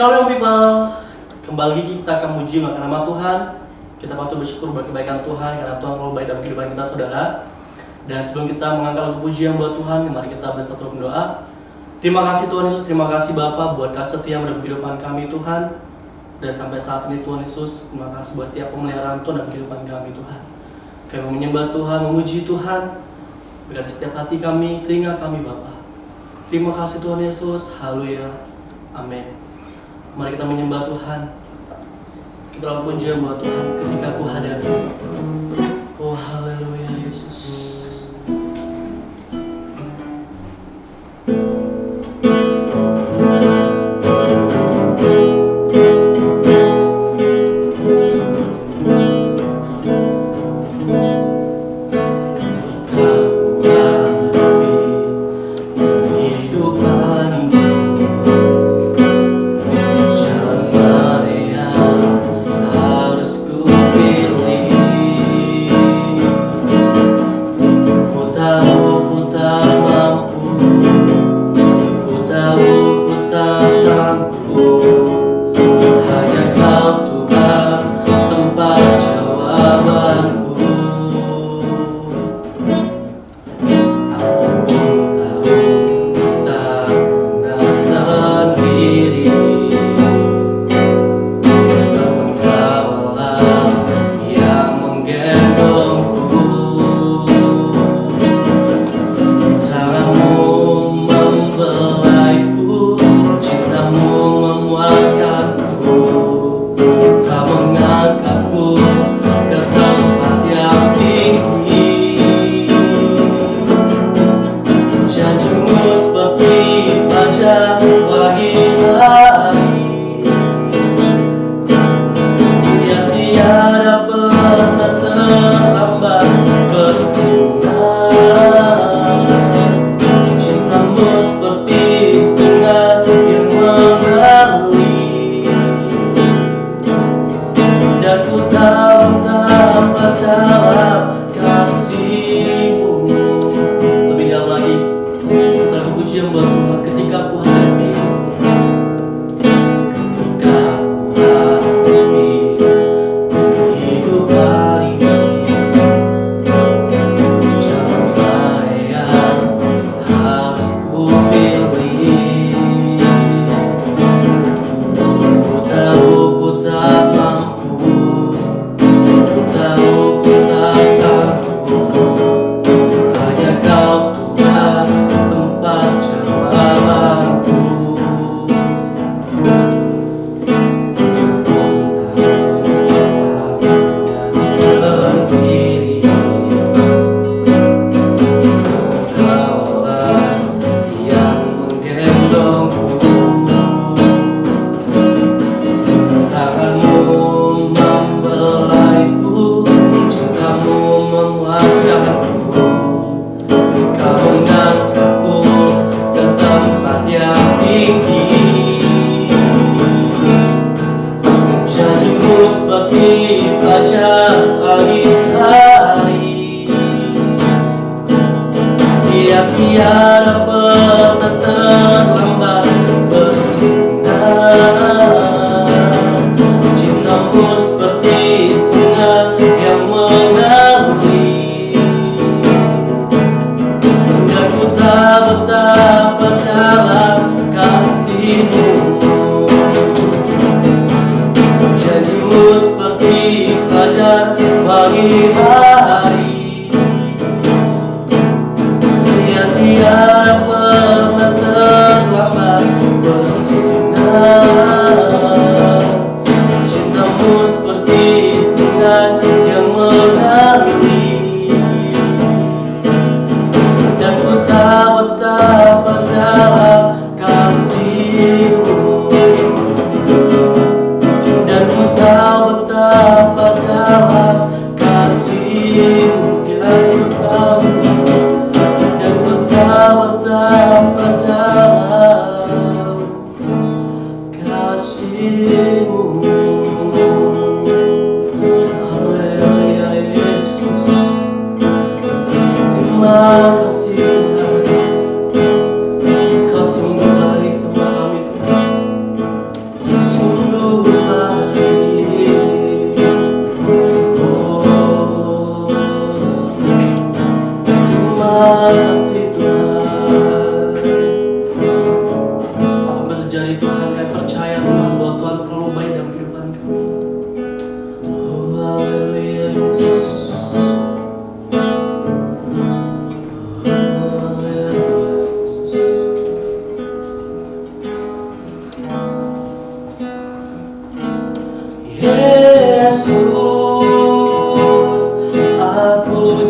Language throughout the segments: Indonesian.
Shalom people, kembali lagi kita akan memuji maka nama Tuhan. Kita patut bersyukur buat kebaikan Tuhan karena Tuhan terlalu baik dalam kehidupan kita saudara. Dan sebelum kita mengangkat lagu pujian buat Tuhan, mari kita bersatu berdoa. Terima kasih Tuhan Yesus, terima kasih Bapa buat kasih setia dalam kehidupan kami Tuhan. Dan sampai saat ini Tuhan Yesus, terima kasih buat setiap pemeliharaan Tuhan dalam kehidupan kami Tuhan. Kami menyembah Tuhan, memuji Tuhan. Berkati setiap hati kami, telinga kami Bapa. Terima kasih Tuhan Yesus, haleluya, amin. Mari kita menyembah Tuhan. Kita lakukan pujian buat Tuhan ketika ku hadapi. Oh haleluya Yesus. Harus ku pilih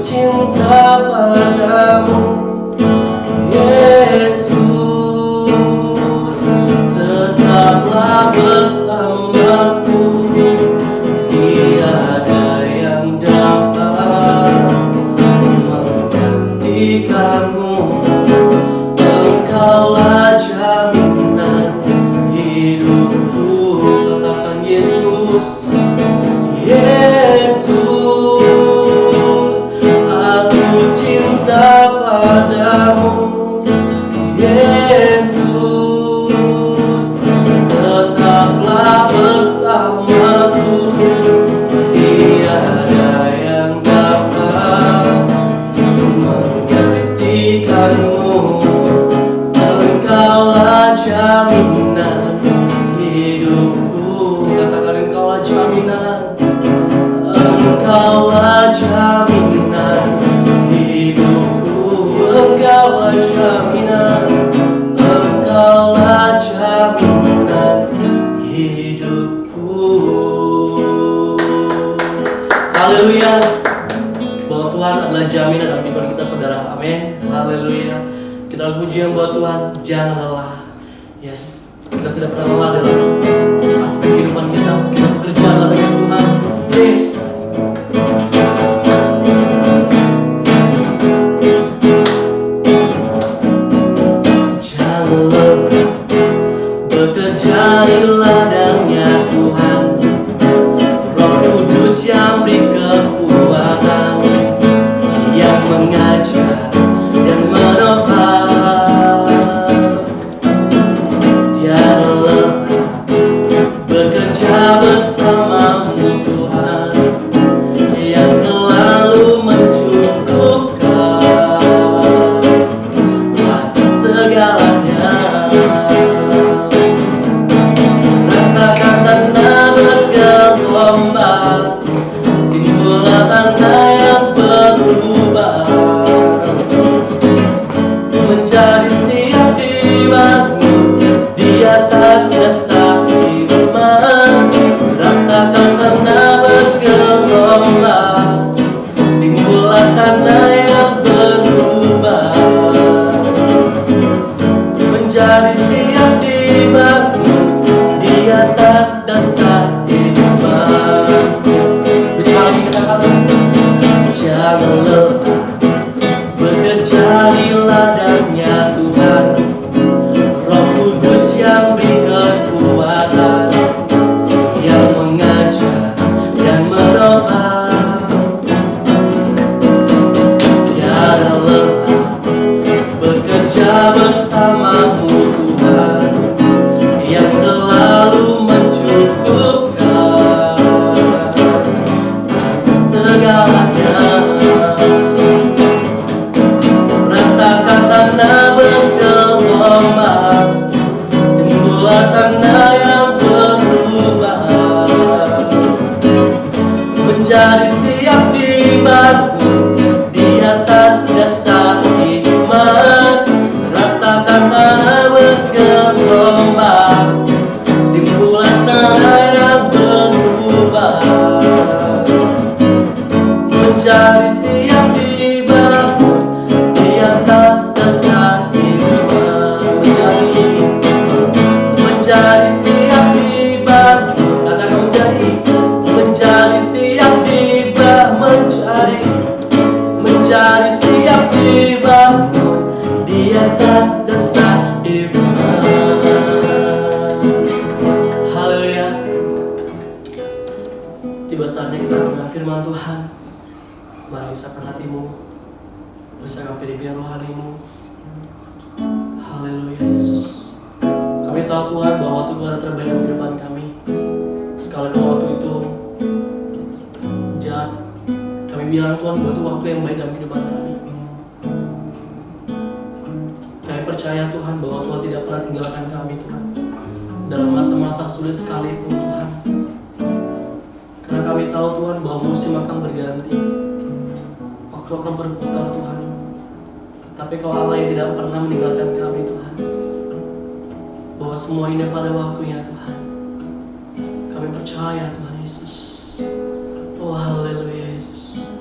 cinta padamu, Yesus, tetaplah bersamaku. Tiada yang dapat menggantikanmu. Engkaulah jaminan hidupku. Katakan Yesus, Yesus, aku cinta padamu, Yesus, tetaplah bersamaku. Tiada yang dapat menggantikanmu. Engkaulah jaminan hidupku. Katakan engkaulah jaminan. Engkaulah jaminan hidupku. Engkaulah jaminan. Engkaulah jaminan hidupku. Haleluya. Bahwa Tuhan adalah jaminan dalam kehidupan kita, saudara. Amin. Haleluya. Kita pujian buat Tuhan. Jangan lelah. Yes, kita tidak pernah lelah dalam aspek kehidupan kita. Kita bekerja dalam dengan Tuhan. Please. Jangan lelah bekerja di ladangnya Tuhan. Roh Kudus yang beri kekuatan, yang mengajar dan menopang. Tiada lelah bekerja bersamamu Tuhan, yang selalu mencukupkan atas segalanya. Ratakan tanah bergelombang, timbullah tanah yang berubah, menjadi siap dibangun di atas dasar iman. Ratakan tanah bergelombang, timbullah tanah yang berubah, menjadi siap dibangun di atas dasar iman. Bisa lagi kata-kata. Jangan lelah bekerja di ladangnya Tuhan. Roh Kudus yang beri kekuatan, yang mengajar dan menopang. Tiada lelah bekerja bersamamu Tuhan, yang selalu mencukupkan segalanya. Ratakan tanah bergelombang, timbullah tanah yang berubah, menjadi siap dibangun di atas dasar iman. Ratakan tanah bergelombang, timbullah tanah yang berubah, menjadi siap dibangun di atas dasar iman. Menjadi siap dibangun. Katakan menjadi siap dibangun. Menjadi siap dibangun di atas dasar iman. Haleluya. Tiba saatnya kita mendengar firman Tuhan. Mari siapkan hatimu, bersama pimpinan rohanimu. Haleluya Yesus. Kami tahu Tuhan bahwa waktu itu ada terbaik dalam kehidupan kami. Sekalipun waktu itu jahat, kami bilang Tuhan bahwa itu waktu yang baik dalam kehidupan kami. Kami percaya Tuhan bahwa Tuhan tidak pernah tinggalkan kami Tuhan, dalam masa-masa sulit sekalipun Tuhan. Karena kami tahu Tuhan bahwa musim akan berganti, waktu akan berputar Tuhan. Tapi Kau Allah yang tidak pernah meninggalkan kami Tuhan, bahwa semua ini pada waktunya Tuhan. Kami percaya Tuhan Yesus. Oh haleluya Yesus.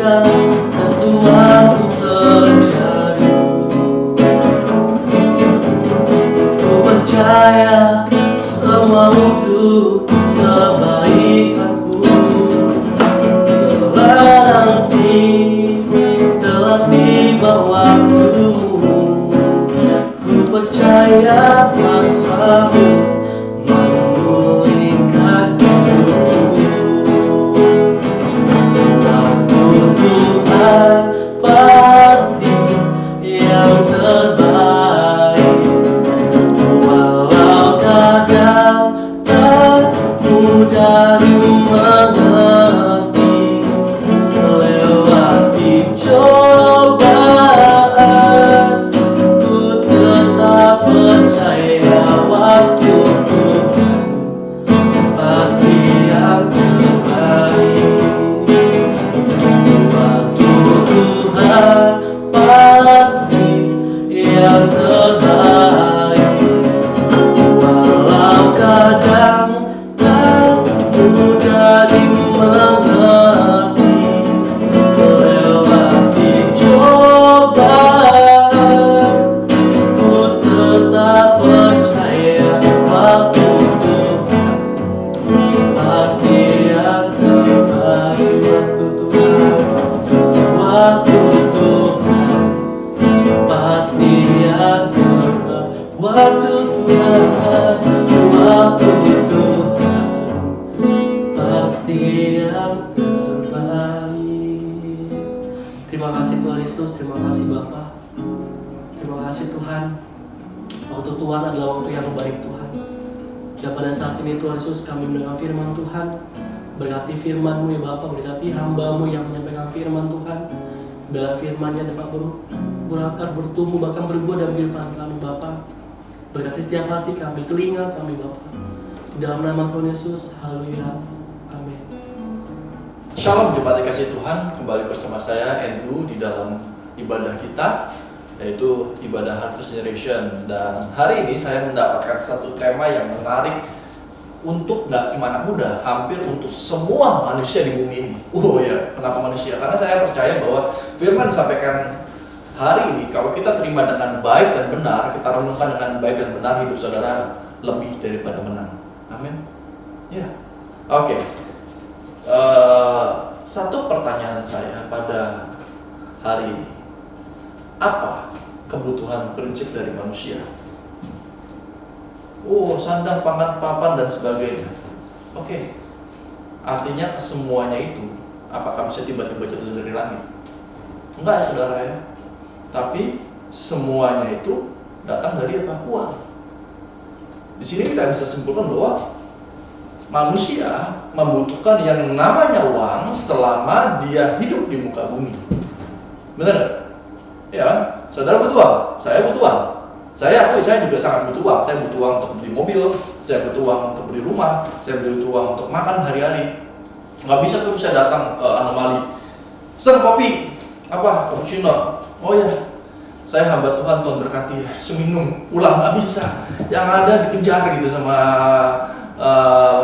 percaya sesuatu terjadi. Ku percaya semua untuk kebaikanku. Bila nanti telah tiba waktumu, ku percaya kuasa-Mu memulihkan hidupku. Waktu Tuhan pasti yang terbaik, walau kadang tak mudah dimengerti. Lewati cobaan, ku tetap percaya waktu Tuhan pasti yang terbaik. Waktu Tuhan pasti yang terbaik, walau kadang tak mudah dimengerti. Lewati cobaan, ku tetap percaya waktu Tuhan pasti yang terbaik. Waktu Tuhan pasti yang terbaik. Waktu Tuhan pasti yang terbaik. Terima kasih Tuhan Yesus, terima kasih Bapa. Terima kasih Tuhan. Waktu Tuhan adalah waktu yang baik Tuhan. Dan pada saat ini Tuhan Yesus, kami mendengar firman Tuhan. Berkati firman-Mu ya Bapa, berkati hamba-Mu yang menyampaikan firman Tuhan. Biarlah firman-Nya dapat berakar, bertumbuh, bahkan berbuah dalam kehidupan kami Bapa. Berkati setiap hati kami, telinga kami Bapa. Di dalam nama Tuhan Yesus, haleluya, amin. Shalom jemaat dikasih Tuhan, kembali bersama saya Andrew di dalam ibadah kita, yaitu ibadah Harvest Generation. Dan hari ini saya mendapatkan satu tema yang menarik untuk gak cuma anak muda, hampir untuk semua manusia di bumi ini. Ya, kenapa manusia? Karena saya percaya bahwa firman disampaikan hari ini, kalau kita terima dengan baik dan benar, kita renungkan dengan baik dan benar, hidup saudara lebih daripada menang. Amin. Ya, oke. Satu pertanyaan saya pada hari ini, apa kebutuhan prinsip dari manusia? Sandang, pangan, papan, dan sebagainya. Oke. Artinya kesemuanya itu apakah bisa tiba-tiba jatuh dari langit? Enggak saudara ya. Tapi semuanya itu datang dari apa? Uang. Di sini kita bisa simpulkan bahwa manusia membutuhkan yang namanya uang selama dia hidup di muka bumi. Benar nggak? Ya kan? Saudara butuh uang, saya butuh uang. Saya juga sangat butuh uang. Saya butuh uang untuk beli mobil, saya butuh uang untuk beli rumah, saya butuh uang untuk makan hari-hari. Nggak bisa terus saya datang ke anomali, "Sen kopi, apa, cappuccino." Oh ya, saya hamba Tuhan, Tuhan berkati, seminum, pulang nggak bisa. Yang ada dikejar gitu sama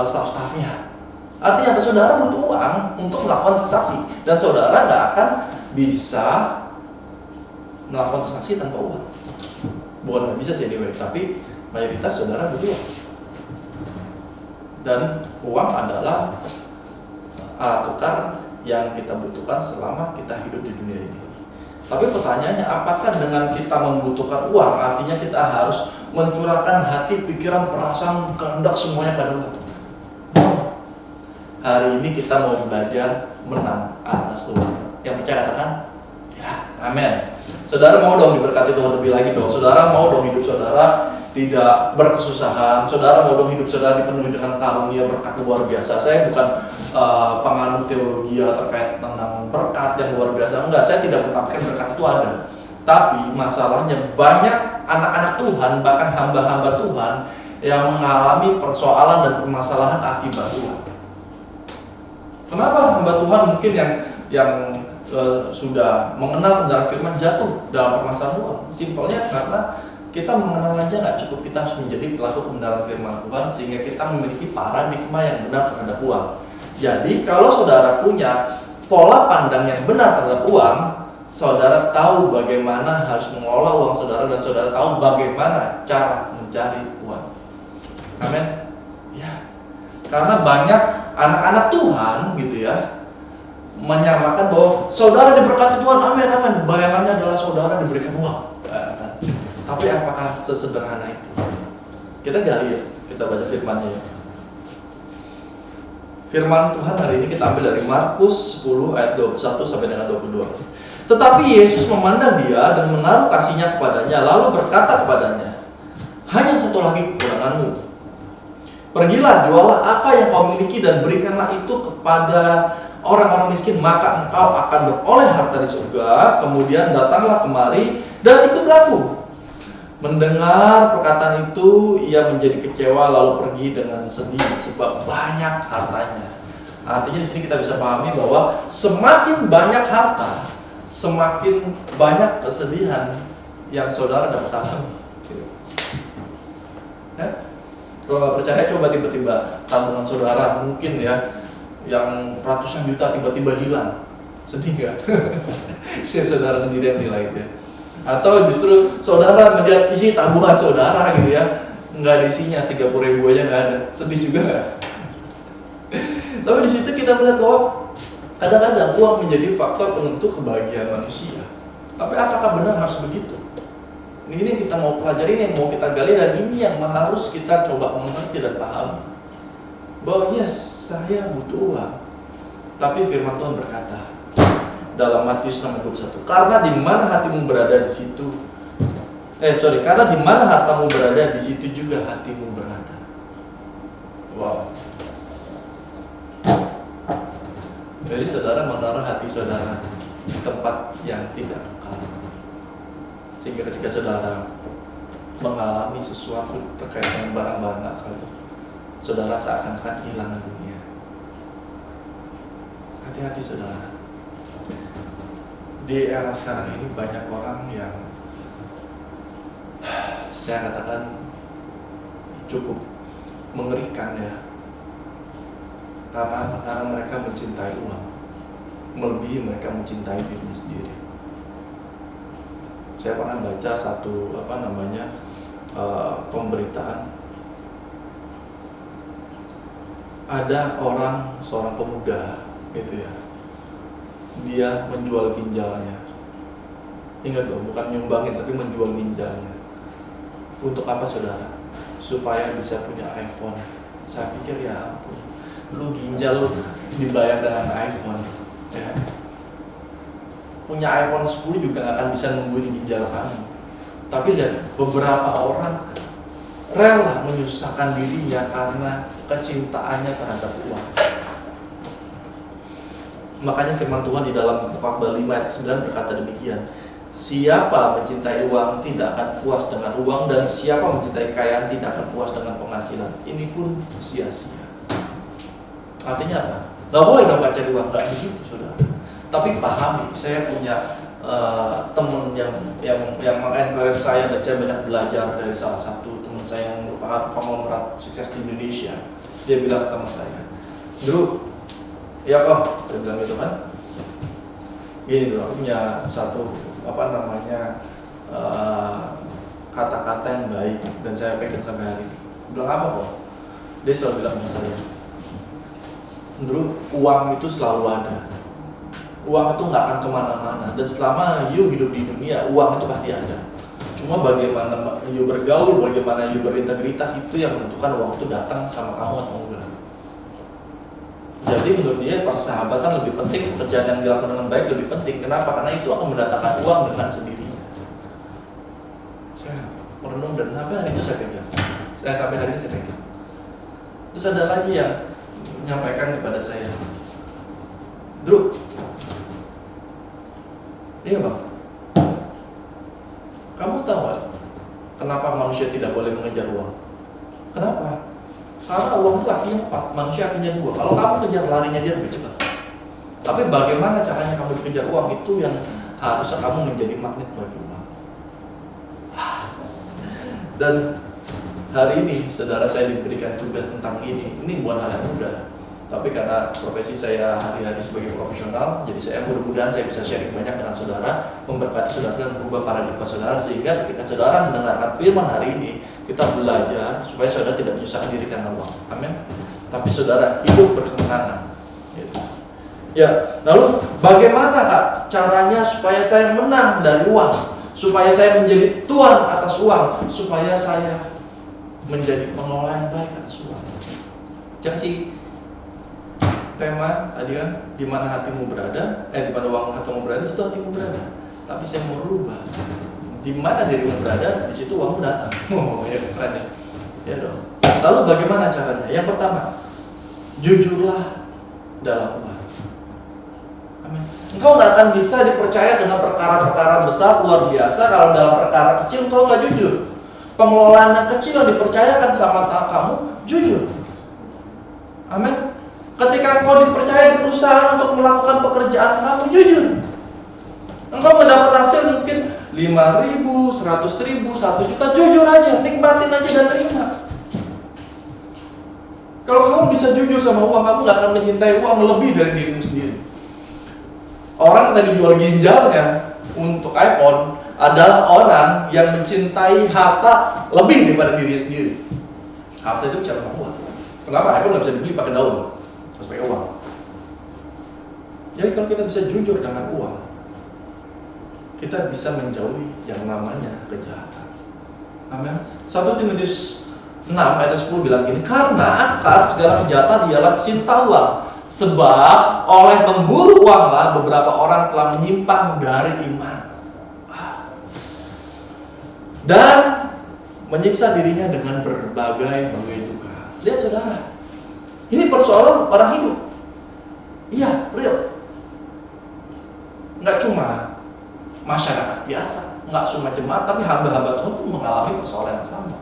staff-staffnya. Artinya apa? Saudara butuh uang untuk melakukan transaksi, dan saudara nggak akan bisa melakukan transaksi tanpa uang. Bukan nggak bisa sih anyway, tapi mayoritas saudara butuh uang. Dan uang adalah alat tukar yang kita butuhkan selama kita hidup di dunia ini. Tapi pertanyaannya, apakah dengan kita membutuhkan uang, artinya kita harus mencurahkan hati, pikiran, perasaan, kehendak semuanya pada uang? Hari ini kita mau belajar menang atas uang. Yang percaya katakan, ya, amin. Saudara mau dong diberkati Tuhan lebih lagi dong. Saudara mau dong hidup saudara tidak berkesusahan. Saudara mau dong hidup saudara dipenuhi dengan karunia berkat luar biasa. Saya bukan penganut teologi terkait tentang berkat yang luar biasa. Enggak, saya tidak mengatakan berkat itu ada. Tapi masalahnya banyak anak-anak Tuhan, bahkan hamba-hamba Tuhan yang mengalami persoalan dan permasalahan akibat uang. Kenapa hamba Tuhan mungkin yang sudah mengenal kebenaran firman jatuh dalam permasalahan uang? Simpelnya karena kita mengenal aja nggak cukup, kita harus menjadi pelaku kebenaran firman Tuhan sehingga kita memiliki paradigma yang benar terhadap uang. Jadi kalau saudara punya pola pandang yang benar terhadap uang, saudara tahu bagaimana harus mengelola uang saudara, dan saudara tahu bagaimana cara mencari uang. Amin. Ya. Karena banyak anak-anak Tuhan gitu ya, menyamakan bahwa saudara diberkati Tuhan, amin, amin. Bayangannya adalah saudara diberikan uang. Tapi apakah sesederhana itu? Kita gali ya, kita baca firman-Nya ya. Firman Tuhan hari ini kita ambil dari Markus 10 ayat 21 sampai dengan 22. Tetapi Yesus memandang dia dan menaruh kasih-Nya kepadanya, lalu berkata kepadanya, hanya satu lagi kekuranganmu. Pergilah, jualah apa yang kau miliki dan berikanlah itu kepada orang-orang miskin, maka engkau akan beroleh harta di surga. Kemudian datanglah kemari dan ikutlah aku. Mendengar perkataan itu, ia menjadi kecewa lalu pergi dengan sedih sebab banyak hartanya. Artinya di sini kita bisa pahami bahwa semakin banyak harta, semakin banyak kesedihan yang saudara dapat alami. Ya? Kalau nggak percaya, coba tiba-tiba tabungan saudara mungkin ya yang ratusan juta tiba-tiba hilang, sedih nggak? Saudara sendiri yang nilai itu ya. Atau justru saudara melihat isi tabungan saudara gitu ya, nggak ada isinya, 30.000 aja nggak ada, sedih juga nggak? Tapi di situ kita melihat bahwa kadang-kadang uang menjadi faktor penentu kebahagiaan manusia. Tapi apakah benar harus begitu? Ini yang kita mau pelajari, ini yang mau kita gali, dan ini yang harus kita coba mengerti dan pahami. Bahwa yes, saya butuh uang. Tapi firman Tuhan berkata dalam Matius 6:21, karena di mana hatimu berada di situ, karena di mana hartamu berada di situ juga hatimu berada. Wow. Jadi saudara menaruh hati saudara di tempat yang tidak kekal, sehingga ketika saudara mengalami sesuatu terkait dengan barang-barang akal itu, saudara seakan-akan kehilangan dunia. Hati-hati saudara. Di era sekarang ini banyak orang yang saya katakan cukup mengerikan ya, karena mereka mencintai uang melebihi mereka mencintai dirinya sendiri. Saya pernah baca satu pemberitaan, ada seorang pemuda gitu ya, dia menjual ginjalnya. Ingat loh, bukan nyumbangin tapi menjual ginjalnya. Untuk apa saudara? Supaya bisa punya iPhone. Saya pikir ya ampun, lu ginjal lu dibayar dengan iPhone ya. Punya iPhone 10 juga gak akan bisa nungguin ginjal kamu. Tapi lihat, beberapa orang rela menyusahkan dirinya karena kecintaannya terhadap uang. Makanya firman Tuhan di dalam Al-Fatihah 5 ayat 9 berkata demikian, siapa mencintai uang tidak akan puas dengan uang, dan siapa mencintai kekayaan tidak akan puas dengan penghasilan. Ini pun sia-sia. Artinya apa? Gak boleh dong gak cari uang, gak begitu saudara. Tapi pahami, saya punya teman yang mengencourage saya, dan saya banyak belajar dari salah satu teman saya yang merupakan konglomerat sukses di Indonesia. Dia bilang sama saya, "Dulu, ya kok," saya bilang gitu kan, gini dulu, aku punya satu kata-kata yang baik dan saya pegang sampai hari ini. Bilang apa kok? Dia selalu bilang sama saya, "Dulu, uang itu selalu ada. Uang itu nggak akan kemana-mana, dan selama you hidup di dunia, uang itu pasti ada. Cuma bagaimana you bergaul, bagaimana you berintegritas, itu yang menentukan uang itu datang sama kamu atau enggak." Jadi menurut dia persahabatan lebih penting, pekerjaan yang dilakukan dengan baik lebih penting. Kenapa? Karena itu akan mendatangkan uang dengan sendirinya. Saya merenung dan sampai hari itu saya pegang. Sampai hari ini saya pegang. Terus ada lagi yang menyampaikan kepada saya, "Bro, iya bang, kamu tahu gak kenapa manusia tidak boleh mengejar uang? Kenapa? Karena uang itu artinya 4, manusia artinya 2. Kalau kamu kejar, larinya dia lebih cepat. Tapi bagaimana caranya kamu dikejar uang, itu yang harusnya kamu menjadi magnet bagi uang." Dan hari ini saudara saya diberikan tugas tentang ini bukan hal yang mudah. Tapi karena profesi saya hari-hari sebagai profesional, jadi saya mudah-mudahan saya bisa sharing banyak dengan saudara, memberkati saudara dan merubah paradigma saudara, sehingga ketika saudara mendengarkan firman hari ini, kita belajar supaya saudara tidak menyusahkan diri karena uang. Amin. Tapi saudara hidup berkemenangan. Gitu. Ya, lalu bagaimana Kak caranya supaya saya menang dari uang? Supaya saya menjadi tuan atas uang, supaya saya menjadi pengelola yang baik atas uang. Jangan sih tema tadi kan, di mana hatimu berada, di mana uang hatimu berada, situ hatimu berada. Tapi saya mau rubah, di mana dirimu berada, di situ uangmu datang. Oh ya, keren ya. Ya dong. Lalu bagaimana caranya? Yang pertama, jujurlah dalam uang. Amin. Engkau nggak akan bisa dipercaya dengan perkara-perkara besar luar biasa kalau dalam perkara kecil engkau nggak jujur. Pengelolaan yang kecil yang dipercayakan sama kamu jujur. Amin. Ketika engkau dipercaya di perusahaan untuk melakukan pekerjaan kamu jujur. Engkau mendapat hasil mungkin 5.000, 100.000, 1 juta, jujur aja, nikmatin aja dan terima. Kalau kamu bisa jujur sama uang, kamu gak akan mencintai uang lebih dari dirimu sendiri. Orang tadi jual ginjalnya untuk iPhone adalah orang yang mencintai harta lebih daripada dirinya sendiri. Harta itu bicara tentang uang. Kenapa iPhone gak bisa dibeli pakai daun? Harus pakai uang. Jadi kalau kita bisa jujur dengan uang, kita bisa menjauhi yang namanya kejahatan. Amin. 1 Timotius 6 ayat 10 bilang gini, karena akar segala kejahatan ialah cinta uang, sebab oleh memburu uanglah beberapa orang telah menyimpang dari iman dan menyiksa dirinya dengan berbagai duka. Lihat saudara, ini persoalan orang hidup. Iya, real. Nggak cuma masyarakat biasa, nggak cuma jemaat, tapi hamba-hamba Tuhan pun mengalami persoalan yang sama.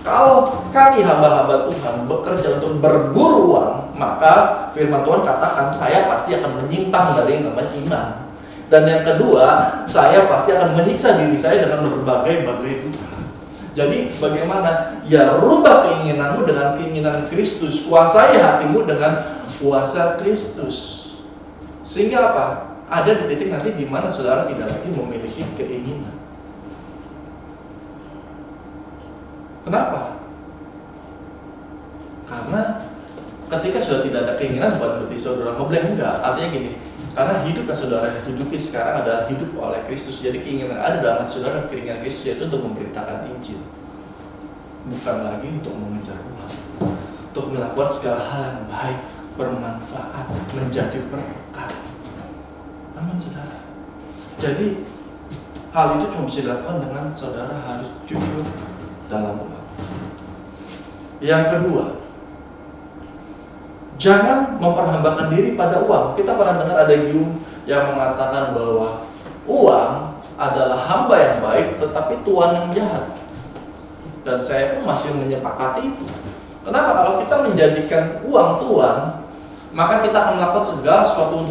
Kalau kami hamba-hamba Tuhan bekerja untuk berburu uang, maka firman Tuhan katakan saya pasti akan menyimpang dari yang namanya iman. Dan yang kedua, saya pasti akan menyiksa diri saya dengan berbagai duka. Jadi bagaimana? Ya rubah keinginanmu dengan keinginan Kristus, kuasai hatimu dengan kuasa Kristus. Sehingga apa? Ada di titik nanti di mana saudara tidak lagi memiliki keinginan. Kenapa? Karena ketika sudah tidak ada keinginan, bukan berarti saudara ngeblank, enggak. Artinya gini, karena hidup yang saudara hidupi sekarang adalah hidup oleh Kristus. Jadi keinginan ada dalam hati saudara, keinginan Kristus yaitu untuk memberitakan Injil, bukan lagi untuk mengejar uang, untuk melakukan segala hal yang baik, bermanfaat, menjadi berkat. Amin saudara. Jadi hal itu cuma bisa dilakukan dengan saudara harus jujur dalam uang. Yang kedua, jangan memperhambakan diri pada uang. Kita pernah dengar ada Hume yang mengatakan bahwa uang adalah hamba yang baik tetapi tuan yang jahat. Dan saya pun masih menyepakati itu. Kenapa? Kalau kita menjadikan uang tuan, maka kita akan melakukan segala sesuatu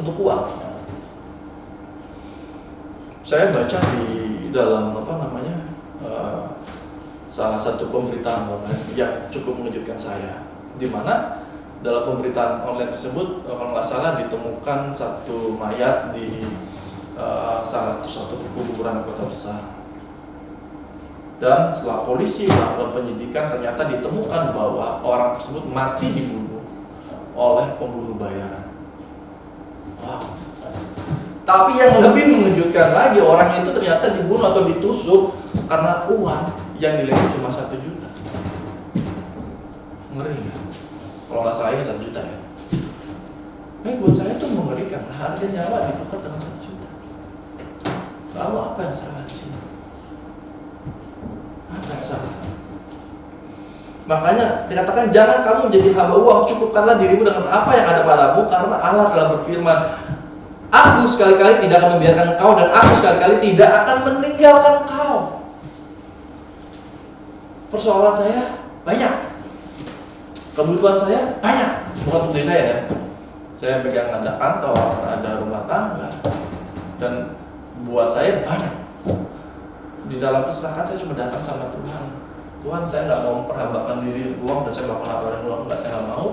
untuk uang. Saya baca di dalam salah satu pemberitaan online yang cukup mengejutkan saya, di mana dalam pemberitaan online tersebut kalau nggak salah ditemukan satu mayat di salah satu perkuburan kota besar. Dan setelah polisi melakukan penyidikan, ternyata ditemukan bahwa orang tersebut mati dibunuh oleh pembunuh bayaran. Wow. Tapi yang lebih mengejutkan lagi, orang itu ternyata dibunuh atau ditusuk karena uang yang nilainya cuma 1 juta. Ngeri nggak? Kalau nggak salah ini 1 juta ya. Buat saya itu mengerikan. Harga nyawa ditukar dengan 1 juta. Lalu apa yang salah sih? Apa yang salah? Makanya dikatakan jangan kamu menjadi hamba uang, cukupkanlah dirimu dengan apa yang ada padamu, karena Allah telah berfirman, aku sekali-kali tidak akan membiarkan engkau dan aku sekali-kali tidak akan meninggalkan engkau. Persoalan saya banyak, kebutuhan saya banyak, bukan untuk diri saya ya. Saya pegang ada kantor, ada rumah tangga, dan buat saya banyak. Di dalam kesesakan saya cuma datang sama Tuhan. Tuhan, saya nggak mau memperhambakan diri uang dan saya melakukan apa dan uang, nggak, saya nggak mau.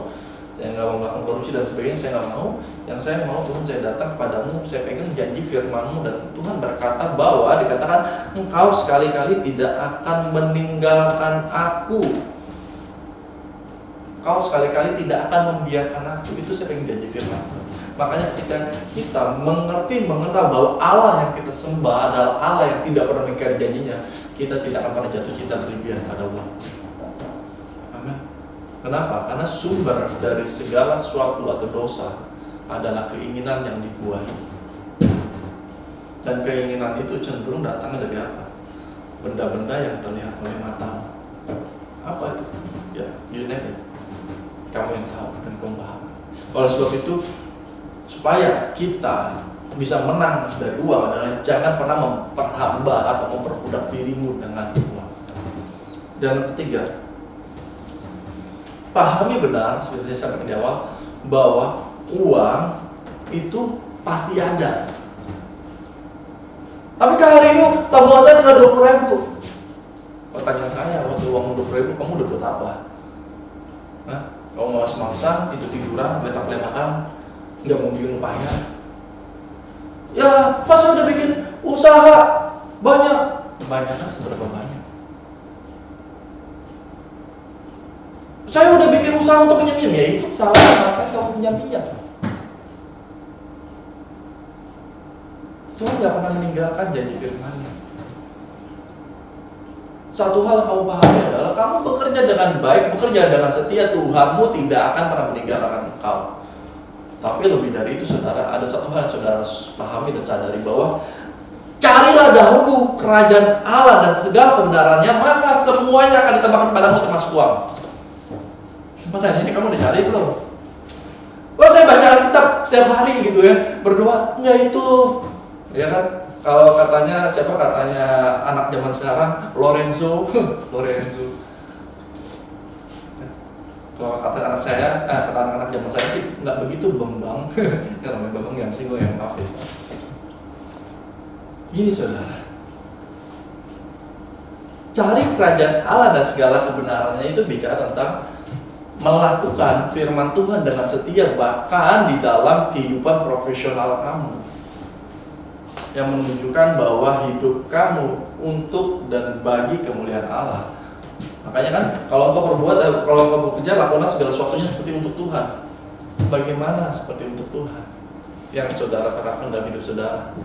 saya nggak mau melakukan korupsi dan sebagainya, saya nggak mau. Yang saya mau, Tuhan, saya datang kepadamu, saya pegang janji firman-Mu, dan Tuhan berkata bahwa dikatakan Engkau sekali-kali tidak akan meninggalkan aku. Engkau sekali-kali tidak akan membiarkan aku. Itu saya pegang janji firman. Makanya ketika kita mengerti, mengenal bahwa Allah yang kita sembah adalah Allah yang tidak pernah mengingkari janjinya, kita tidak akan pernah jatuh cinta berlebihan pada uang. Amin. Kenapa? Karena sumber dari segala sesuatu atau dosa adalah keinginan yang dibuahi. Dan keinginan itu cenderung datangnya dari apa? Benda-benda yang terlihat oleh matamu. Apa itu? Ya, you name it. Kamu yang tahu dan kamu paham. Oleh sebab itu, supaya kita bisa menang dari uang adalah jangan pernah memperhamba atau memperbudak dirimu dengan uang. Dan yang ketiga, pahami benar, seperti saya sampaikan di awal, bahwa uang itu pasti ada. Tapi hari ini tabungan saya tinggal 20.000. Pertanyaan saya, waktu uang 20.000 kamu udah buat apa? Nah, kamu malas-malasan, tiduran, letak-letakan, nggak mau bikin upaya. Ya, pas saya udah bikin usaha banyak. Banyaknya seberapa banyak? Saya udah bikin usaha untuk pinjam-pinjam, ya itu salah. Ngapain kamu pinjam-pinjam? Tuhan nggak pernah meninggalkan janji firman-Nya. Satu hal yang kamu pahami adalah kamu bekerja dengan baik, bekerja dengan setia, Tuhanmu tidak akan pernah meninggalkan engkau. Tapi lebih dari itu, saudara, ada satu hal yang saudara pahami dan sadari, bahwa carilah dahulu kerajaan Allah dan segala kebenarannya, maka semuanya akan ditambahkan padamu, termasuk uang. Pertanyaannya, kamu udah cari belum? Oh, saya baca Alkitab setiap hari gitu ya, berdoa, enggak itu. Ya kan, kalau katanya, siapa katanya anak zaman sekarang, Lorenzo. Kalau kata anak saya, kata anak-anak zaman saya sih nggak begitu Bambang. Yang namanya Bambang yang singgung, yang maaf ya. Gini saudara, cari kerajaan Allah dan segala kebenarannya itu bicara tentang melakukan firman Tuhan dengan setia, bahkan di dalam kehidupan profesional kamu, yang menunjukkan bahwa hidup kamu untuk dan bagi kemuliaan Allah. Makanya kan, kalau engkau berbuat, kalau engkau bekerja, lakukanlah segala sesuatunya seperti untuk Tuhan. Bagaimana seperti untuk Tuhan yang saudara terapkan dalam hidup saudara?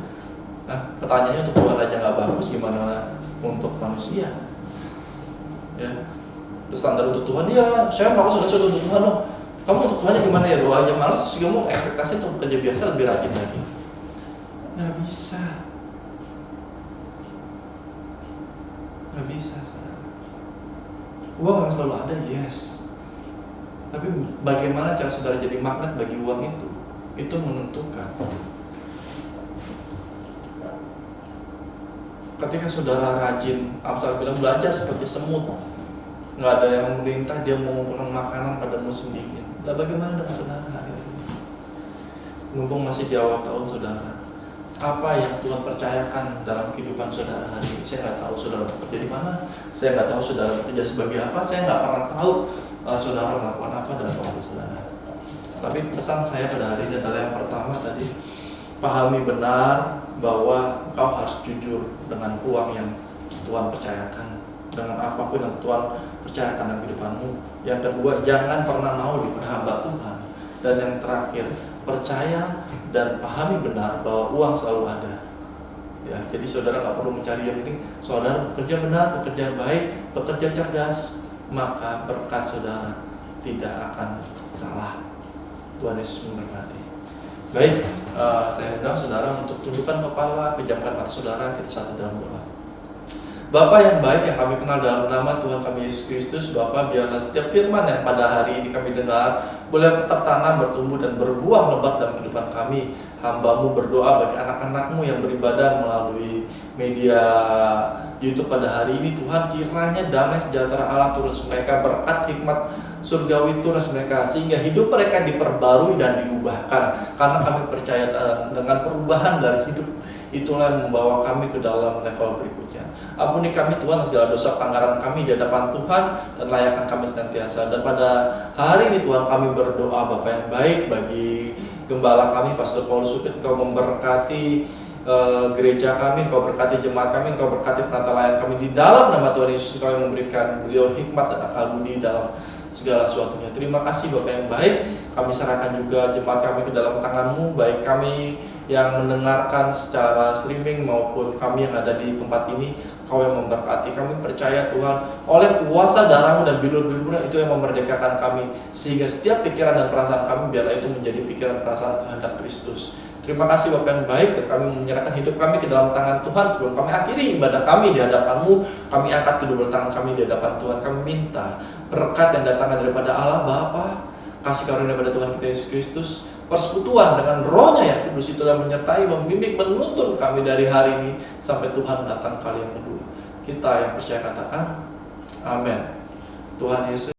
Nah, pertanyaannya, untuk Tuhan aja nggak bagus, gimana untuk manusia? Ya, standar untuk Tuhan, ya saya melakukan segala sesuatu untuk Tuhan dong. Kamu untuk Tuhannya gimana ya? Doa aja malas, terus kamu ekspektasi untuk kerja biasa lebih rajin lagi. Nggak bisa. Nggak bisa, saudara. Uang memang selalu ada, yes. Tapi bagaimana cara saudara jadi magnet bagi uang itu menentukan. Ketika saudara rajin, Amsal bilang, belajar seperti semut, nggak ada yang memerintah, dia mengumpulkan makanan pada musim dingin. Lah bagaimana dengan saudara hari ini? Mumpung masih di awal tahun, saudara, apa yang Tuhan percayakan dalam kehidupan saudara hari ini? Saya nggak tahu saudara bekerja di mana, saya nggak tahu saudara bekerja sebagai apa, saya nggak pernah tahu saudara melakukan apa dalam kehidupan saudara. Tapi pesan saya pada hari ini adalah yang pertama tadi, pahami benar bahwa engkau harus jujur dengan uang yang Tuhan percayakan, dengan apapun yang Tuhan percayakan dalam kehidupanmu. Yang kedua, jangan pernah mau diperhamba Tuhan. Dan yang terakhir, percaya dan pahami benar bahwa uang selalu ada. Ya, jadi saudara nggak perlu mencari, yang penting saudara bekerja benar, bekerja baik, bekerja cerdas, maka berkat saudara tidak akan salah. Tuhan Yesus memberkati. Baik, saya undang saudara untuk tundukkan kepala, pejamkan mata saudara, kita satu dalam doa. Bapa yang baik yang kami kenal dalam nama Tuhan kami Yesus Kristus, Bapa, biarlah setiap firman yang pada hari ini kami dengar boleh tertanam, bertumbuh dan berbuah lebat dalam kehidupan kami. Hamba-Mu berdoa bagi anak-anak-Mu yang beribadah melalui media YouTube pada hari ini, Tuhan, kiranya damai sejahtera Allah turun mereka, berkat hikmat surgawi turun mereka, sehingga hidup mereka diperbarui dan diubahkan. Karena kami percaya dengan perubahan dari hidup itulah yang membawa kami ke dalam level berikutnya. Ampuni kami Tuhan segala dosa pelanggaran kami di hadapan Tuhan, dan layakkan kami senantiasa. Dan pada hari ini Tuhan, kami berdoa Bapa yang baik bagi gembala kami Pastor Paulus Supit. Engkau memberkati gereja kami, Engkau berkati jemaat kami, Engkau berkati penata layan kami di dalam nama Tuhan Yesus. Engkau yang memberikan beliau hikmat dan akal budi dalam segala sesuatunya. Terima kasih Bapak yang baik. Kami serahkan juga jemaat kami ke dalam tangan-Mu, baik kami yang mendengarkan secara streaming maupun kami yang ada di tempat ini. Kau yang memberkati. Kami percaya Tuhan, oleh kuasa darah-Mu dan bilur-bilur-Mu itu yang memerdekakan kami, sehingga setiap pikiran dan perasaan kami biarlah itu menjadi pikiran perasaan kehendak Kristus. Terima kasih Bapak yang baik, dan kami menyerahkan hidup kami ke dalam tangan Tuhan. Sebelum kami akhiri ibadah kami di hadapan-Mu, kami angkat kedua tangan kami di hadapan Tuhan. Kami minta berkat yang datang daripada Allah Bapa, kasih karunia daripada Tuhan kita Yesus Kristus, persekutuan dengan Roh-Nya yang kudus itu yang menyertai, membimbing, menuntun kami dari hari ini sampai Tuhan datang kali yang kedua. Kita yang percaya katakan amin. Tuhan Yesus